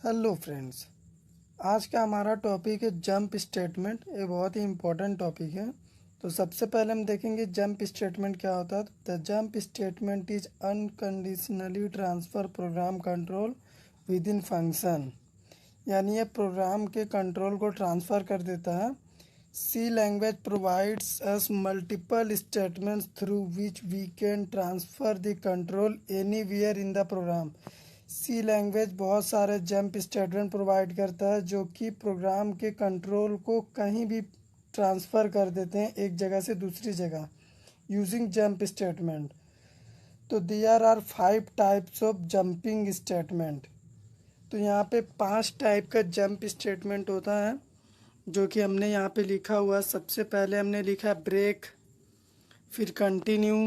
Hello friends. आज का हमारा टॉपिक है जंप स्टेटमेंट। ये बहुत ही इम्पोर्टेंट टॉपिक है। तो सबसे पहले हम देखेंगे जंप स्टेटमेंट क्या होता है। The jump statement is unconditionally transfer program control with in function, यानी ये प्रोग्राम के कंट्रोल को ट्रांसफ़र कर देता है। C language provides us multiple statements through which we can transfer the control anywhere in the program. C language बहुत सारे jump statement provide करता है जो कि प्रोग्राम के कंट्रोल को कहीं भी ट्रांसफ़र कर देते हैं एक जगह से दूसरी जगह यूजिंग जंप स्टेटमेंट। तो there are 5 types of jumping statement. तो यहाँ पे 5 टाइप का जंप स्टेटमेंट होता है जो कि हमने यहाँ पे लिखा हुआ। सबसे पहले हमने लिखा ब्रेक, फिर continue,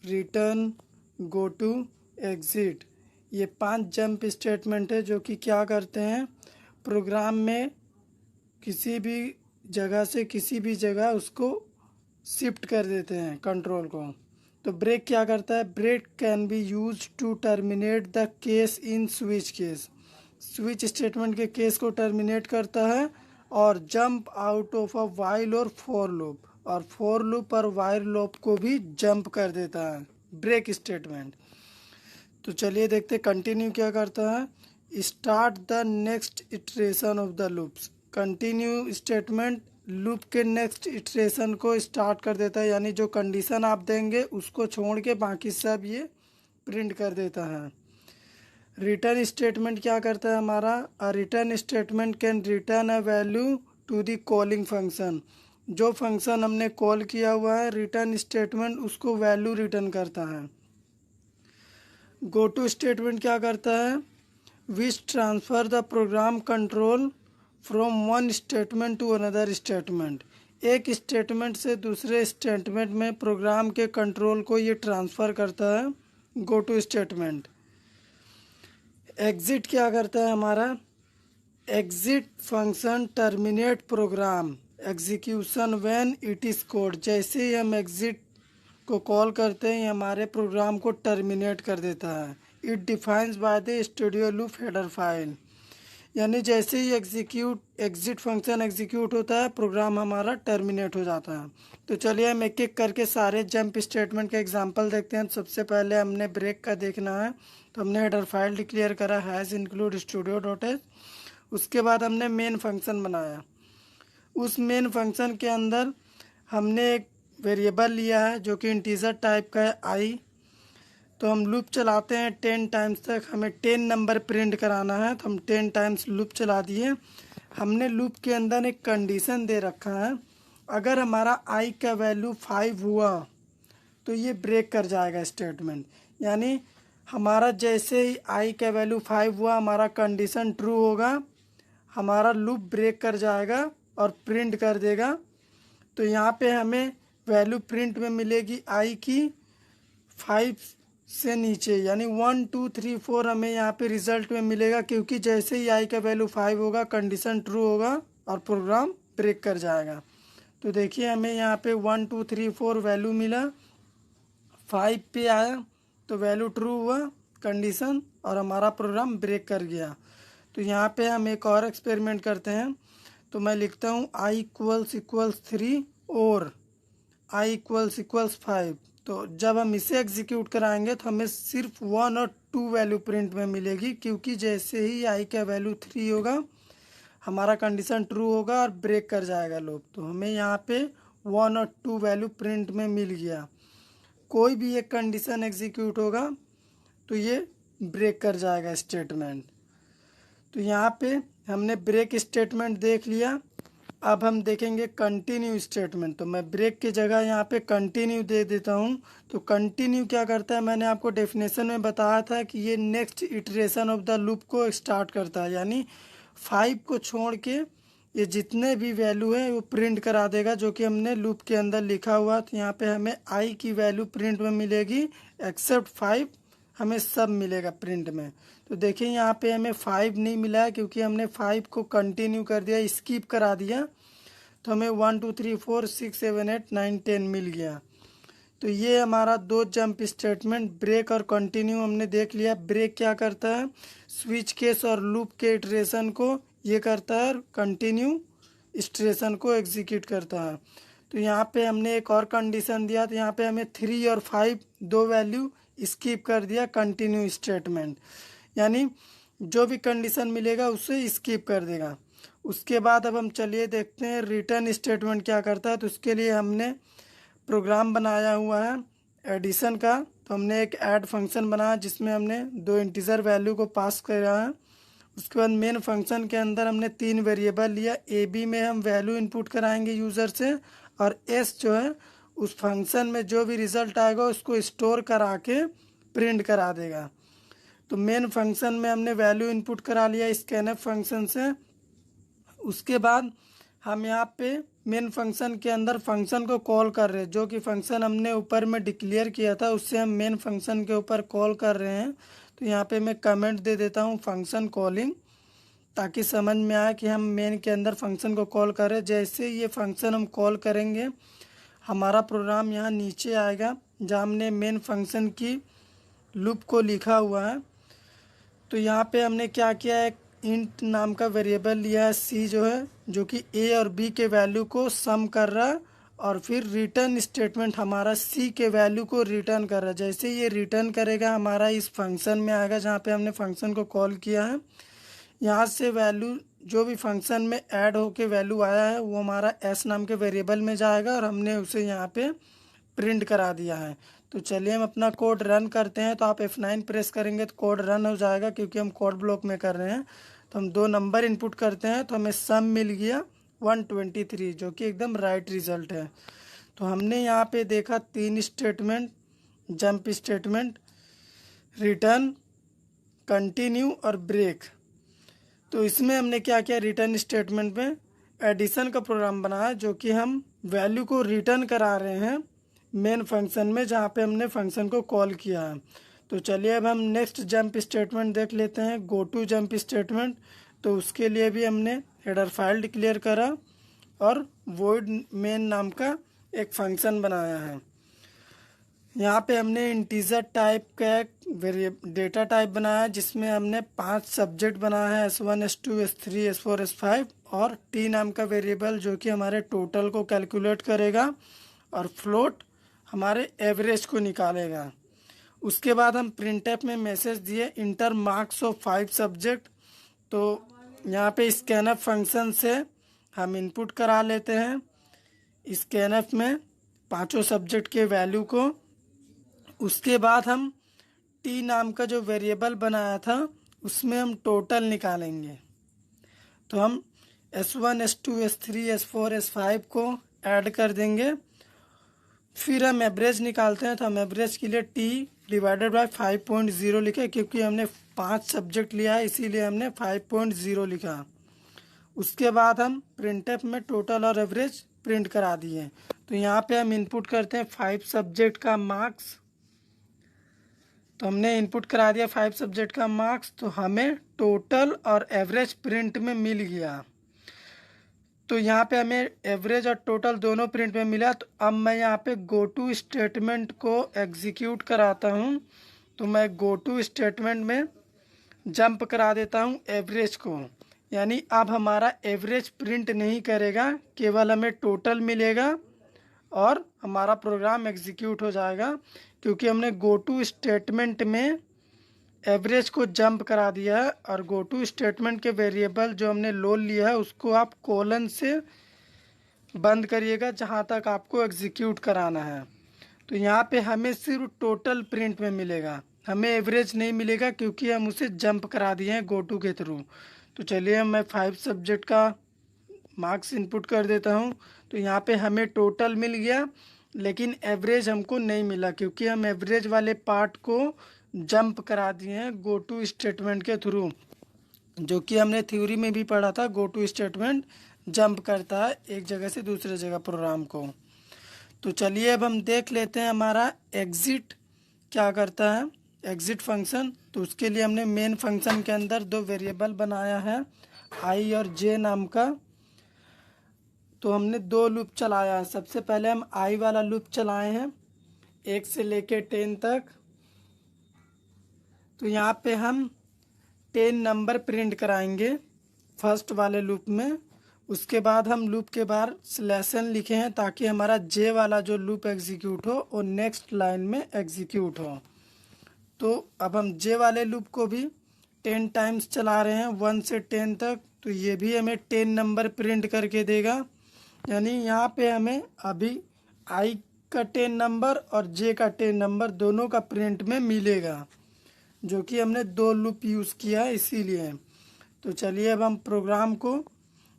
return, go to, exit. ये 5 जंप स्टेटमेंट है जो कि क्या करते हैं, प्रोग्राम में किसी भी जगह से किसी भी जगह उसको शिफ्ट कर देते हैं कंट्रोल को। तो ब्रेक क्या करता है, break can be use to terminate the case in switch case. Switch statement के केस को टर्मिनेट करता है और jump out of a while और फॉर लूप, और फॉर लूप और वाइल लूप को भी जंप कर देता है ब्रेक स्टेटमेंट। तो चलिए देखते कंटिन्यू क्या करता है, start the next iteration of the loops. Continue statement loop के नेक्स्ट इटरेशन को स्टार्ट कर देता है, यानी जो कंडीशन आप देंगे उसको छोड़ के बाकी सब ये प्रिंट कर देता है। रिटर्न स्टेटमेंट क्या करता है हमारा, a return statement can return a value to the calling function. जो फंक्शन हमने कॉल किया हुआ है रिटर्न स्टेटमेंट उसको वैल्यू रिटर्न करता है। गो टू स्टेटमेंट क्या करता है, which transfer the program control from one statement to another statement. एक स्टेटमेंट से दूसरे स्टेटमेंट में प्रोग्राम के कंट्रोल को ये ट्रांसफ़र करता है गो टू स्टेटमेंट। एग्ज़िट क्या करता है हमारा, exit function terminate program execution when it is code. जैसे ही हम एग्ज़िट को कॉल करते हैं ये हमारे प्रोग्राम को टर्मिनेट कर देता है। It defines by the studio loop header file, यानी जैसे ही एग्ज़िट फंक्शन एग्जीक्यूट होता है प्रोग्राम हमारा टर्मिनेट हो जाता है। तो चलिए हम एक एक करके सारे जंप स्टेटमेंट का एग्जांपल देखते हैं। सबसे पहले हमने ब्रेक का देखना है, तो हमने हेडर फाइल डिक्लेयर करा has include studio dot H. उसके बाद हमने मेन फंक्शन बनाया, उस मेन फंक्शन के अंदर हमने एक वेरिएबल लिया है जो कि इंटीजर टाइप का है आई। तो हम लूप चलाते हैं 10 टाइम्स तक, हमें 10 नंबर प्रिंट कराना है, तो हम 10 टाइम्स लूप चला दिए। हमने लूप के अंदर एक कंडीशन दे रखा है, अगर हमारा आई का वैल्यू 5 हुआ तो ये ब्रेक कर जाएगा स्टेटमेंट। यानी हमारा जैसे ही आई का वैल्यू 5 हुआ हमारा कंडीशन ट्रू होगा, हमारा लूप ब्रेक कर जाएगा और प्रिंट कर देगा। तो यहाँ पे हमें वैल्यू प्रिंट में मिलेगी आई की 5 से नीचे, यानी 1 2 3 4 हमें यहाँ पे रिजल्ट में मिलेगा, क्योंकि जैसे ही आई का वैल्यू 5 होगा कंडीशन ट्रू होगा और प्रोग्राम ब्रेक कर जाएगा। तो देखिए हमें यहाँ पे 1 2 3 4 वैल्यू मिला, 5 पे आया तो वैल्यू ट्रू हुआ कंडीशन और हमारा प्रोग्राम ब्रेक कर गया। तो यहाँ पे हम एक और एक्सपेरिमेंट करते हैं। तो मैं लिखता हूँ आई इक्वल्स 3 और आई इक्वल्स 5। तो जब हम इसे एग्जीक्यूट कराएंगे तो हमें सिर्फ 1 और 2 वैल्यू प्रिंट में मिलेगी, क्योंकि जैसे ही आई का वैल्यू 3 होगा हमारा कंडीशन ट्रू होगा और ब्रेक कर जाएगा लूप। तो हमें यहाँ पे 1 और 2 वैल्यू प्रिंट में मिल गया। कोई भी एक कंडीशन एग्जीक्यूट होगा तो ये ब्रेक कर जाएगा स्टेटमेंट। तो यहाँ पे हमने ब्रेक स्टेटमेंट देख लिया। अब हम देखेंगे कंटिन्यू स्टेटमेंट। तो मैं ब्रेक की जगह यहाँ पे कंटिन्यू दे देता हूँ। तो कंटिन्यू क्या करता है, मैंने आपको डेफिनेशन में बताया था कि ये next iteration of the loop को स्टार्ट करता है, यानी 5 को छोड़ के ये जितने भी वैल्यू है वो प्रिंट करा देगा जो कि हमने लूप के अंदर लिखा हुआ। तो यहाँ पे हमें आई की वैल्यू प्रिंट में मिलेगी एक्सेप्ट 5, हमें सब मिलेगा प्रिंट में। तो देखिए यहाँ पे हमें 5 नहीं मिला है क्योंकि हमने 5 को कंटिन्यू कर दिया, स्किप करा दिया। तो हमें 1 2 3 4 6 7 8 9 10 मिल गया। तो ये हमारा दो जंप स्टेटमेंट ब्रेक और कंटिन्यू हमने देख लिया। ब्रेक क्या करता है, स्विच केस और लूप के इटरेशन को ये करता है, कंटिन्यू इटरेशन को एग्जीक्यूट करता है। तो यहाँ पे हमने एक और कंडीशन दिया, तो यहाँ पे हमें 3 और 5 दो वैल्यू स्किप कर दिया कंटिन्यू स्टेटमेंट, यानी जो भी कंडीशन मिलेगा उसे स्किप कर देगा। उसके बाद अब हम चलिए देखते हैं रिटर्न स्टेटमेंट क्या करता है। तो उसके लिए हमने प्रोग्राम बनाया हुआ है एडिशन का। तो हमने एक ऐड फंक्शन बनाया जिसमें हमने दो इंटीजर वैल्यू को पास करा है। उसके बाद मेन फंक्शन के अंदर हमने 3 वेरिएबल लिया। ए बी में हम वैल्यू इनपुट कराएंगे यूज़र से, और एस जो है उस फंक्शन में जो भी रिज़ल्ट आएगा उसको स्टोर करा के प्रिंट करा देगा। तो मेन फंक्शन में हमने वैल्यू इनपुट करा लिया स्कैनफ फंक्शन से। उसके बाद हम यहाँ पे मेन फंक्शन के अंदर फंक्शन को कॉल कर रहे हैं, जो कि फंक्शन हमने ऊपर में डिक्लेयर किया था उससे हम मेन फंक्शन के ऊपर कॉल कर रहे हैं। तो यहाँ पे मैं कमेंट दे देता हूँ फंक्शन कॉलिंग, ताकि समझ में आए कि हम मेन के अंदर फंक्शन को कॉल कर रहे हैं। जैसे ये फंक्शन हम कॉल करेंगे हमारा प्रोग्राम यहाँ नीचे आएगा जहाँ हमने मेन फंक्शन की लूप को लिखा हुआ है। तो यहाँ पे हमने क्या किया है, इंट नाम का वेरिएबल लिया है सी जो है, जो कि ए और बी के वैल्यू को सम कर रहा है, और फिर रिटर्न स्टेटमेंट हमारा सी के वैल्यू को रिटर्न कर रहा है। जैसे ये रिटर्न करेगा हमारा इस फंक्शन में आएगा जहाँ पे हमने फंक्शन को कॉल किया है। यहाँ से वैल्यू जो भी फंक्शन में ऐड होके वैल्यू आया है वो हमारा एस नाम के वेरिएबल में जाएगा, और हमने उसे यहाँ पे प्रिंट करा दिया है। तो चलिए हम अपना कोड रन करते हैं। तो आप F9 प्रेस करेंगे तो कोड रन हो जाएगा, क्योंकि हम कोड ब्लॉक में कर रहे हैं। तो हम दो नंबर इनपुट करते हैं, तो हमें सम मिल गया 123, जो कि एकदम राइट रिजल्ट है। तो हमने यहाँ पे देखा 3 statement, jump statement, return, continue और ब्रेक। तो इसमें हमने क्या किया, रिटर्न स्टेटमेंट में एडिशन का प्रोग्राम बनाया, जो कि हम वैल्यू को रिटर्न करा रहे हैं मेन फंक्शन में जहाँ पे हमने फंक्शन को कॉल किया है। तो चलिए अब हम नेक्स्ट जंप स्टेटमेंट देख लेते हैं, गो टू जंप स्टेटमेंट। तो उसके लिए भी हमने हेडर फाइल डिक्लेयर करा और वॉइड मेन नाम का एक फंक्शन बनाया है। यहाँ पे हमने इंटीजर टाइप का एक डेटा टाइप बनाया जिसमें हमने 5 सब्जेक्ट बनाया है, S1 S2 S3 S4 S5, और टी नाम का वेरिएबल जो कि हमारे टोटल को कैलकुलेट करेगा, और फ्लोट हमारे एवरेज को निकालेगा। उसके बाद हम प्रिंटफ में मैसेज दिए इंटर मार्क्स ऑफ 5 सब्जेक्ट। तो यहाँ पे स्कैनफ फंक्शन से हम इनपुट करा लेते हैं स्कैनफ में 5 सब्जेक्ट के वैल्यू को। उसके बाद हम टी नाम का जो वेरिएबल बनाया था उसमें हम टोटल निकालेंगे। तो हम S1 S2 S3 S4 S5 को ऐड कर देंगे, फिर हम एवरेज निकालते हैं। तो हम एवरेज के लिए टी डिवाइडेड बाय 5.0 लिखे, क्योंकि हमने 5 सब्जेक्ट लिया है इसीलिए हमने 5.0 लिखा। उसके बाद हम प्रिंटफ में टोटल और एवरेज प्रिंट करा दिए। तो यहाँ पे हम इनपुट करते हैं 5 सब्जेक्ट का मार्क्स। तो हमने इनपुट करा दिया 5 सब्जेक्ट का मार्क्स, तो हमें टोटल और एवरेज प्रिंट में मिल गया। तो यहाँ पे हमें एवरेज और टोटल दोनों प्रिंट में मिला। तो अब मैं यहाँ पे गो टू स्टेटमेंट को एग्जीक्यूट कराता हूँ। तो मैं गो टू स्टेटमेंट में जंप करा देता हूँ एवरेज को, यानी अब हमारा एवरेज प्रिंट नहीं करेगा, केवल हमें टोटल मिलेगा और हमारा प्रोग्राम एग्जीक्यूट हो जाएगा, क्योंकि हमने गो टू स्टेटमेंट में एवरेज को जंप करा दिया है। और गो टू स्टेटमेंट के वेरिएबल जो हमने लोल लिया है उसको आप कोलन से बंद करिएगा जहां तक आपको एग्जीक्यूट कराना है। तो यहाँ पे हमें सिर्फ टोटल प्रिंट में मिलेगा, हमें एवरेज नहीं मिलेगा, क्योंकि हम उसे जंप करा दिए हैं गो टू के थ्रू। तो चलिए मैं 5 सब्जेक्ट का मार्क्स इनपुट कर देता हूँ। तो यहाँ पे हमें टोटल मिल गया, लेकिन एवरेज हमको नहीं मिला, क्योंकि हम एवरेज वाले पार्ट को जंप करा दिए हैं गो टू स्टेटमेंट के थ्रू, जो कि हमने थ्योरी में भी पढ़ा था। गो टू स्टेटमेंट जंप करता है एक जगह से दूसरे जगह प्रोग्राम को। तो चलिए अब हम देख लेते हैं हमारा एग्जिट क्या करता है, एग्जिट फंक्शन। तो उसके लिए हमने मेन फंक्शन के अंदर 2 वेरिएबल बनाया है आई और जे नाम का। तो हमने 2 लूप चलाया है। सबसे पहले हम आई वाला लूप चलाए हैं 1 से लेके 10 तक। तो यहाँ पे हम 10 नंबर प्रिंट कराएंगे फर्स्ट वाले लूप में। उसके बाद हम लूप के बाहर स्लैशन लिखे हैं ताकि हमारा जे वाला जो लूप एग्जीक्यूट हो वो नेक्स्ट लाइन में एग्जीक्यूट हो। तो अब हम जे वाले लूप को भी 10 टाइम्स चला रहे हैं 1 से 10 तक। तो ये भी हमें 10 नंबर प्रिंट करके देगा, यानी यहाँ पे हमें अभी आई का 10 नंबर और जे का 10 नंबर दोनों का प्रिंट में मिलेगा, जो कि हमने 2 लूप यूज़ किया है इसीलिए। तो चलिए अब हम प्रोग्राम को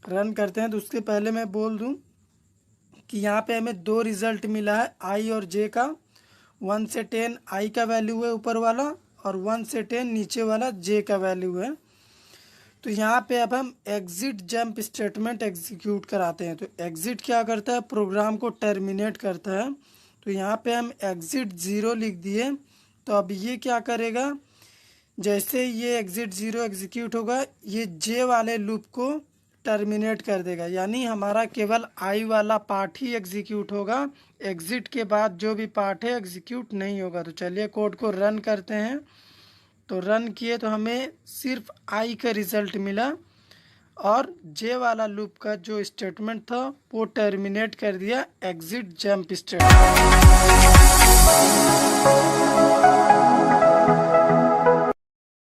रन करते हैं। तो उसके पहले मैं बोल दूं कि यहाँ पे हमें 2 रिज़ल्ट मिला है आई और जे का। 1 से 10 आई का वैल्यू है ऊपर वाला और 1 से 10 नीचे वाला जे का वैल्यू है। तो यहाँ पे अब हम एग्जिट जंप स्टेटमेंट एग्जीक्यूट कराते हैं। तो एग्जिट क्या करता है, प्रोग्राम को टर्मिनेट करता है। तो यहाँ पे हम एग्जिट 0 लिख दिए। तो अब ये क्या करेगा, जैसे ये एग्जिट 0 एग्जीक्यूट होगा ये जे वाले लूप को टर्मिनेट कर देगा, यानी हमारा केवल आई वाला पार्ट ही एग्जीक्यूट होगा। एग्जिट के बाद जो भी पार्ट है एग्जीक्यूट नहीं होगा। तो चलिए कोड को रन करते हैं। तो रन किए तो हमें सिर्फ आई का रिज़ल्ट मिला और जे वाला लूप का जो स्टेटमेंट था वो टर्मिनेट कर दिया एग्जिट जंप स्टेटमेंट।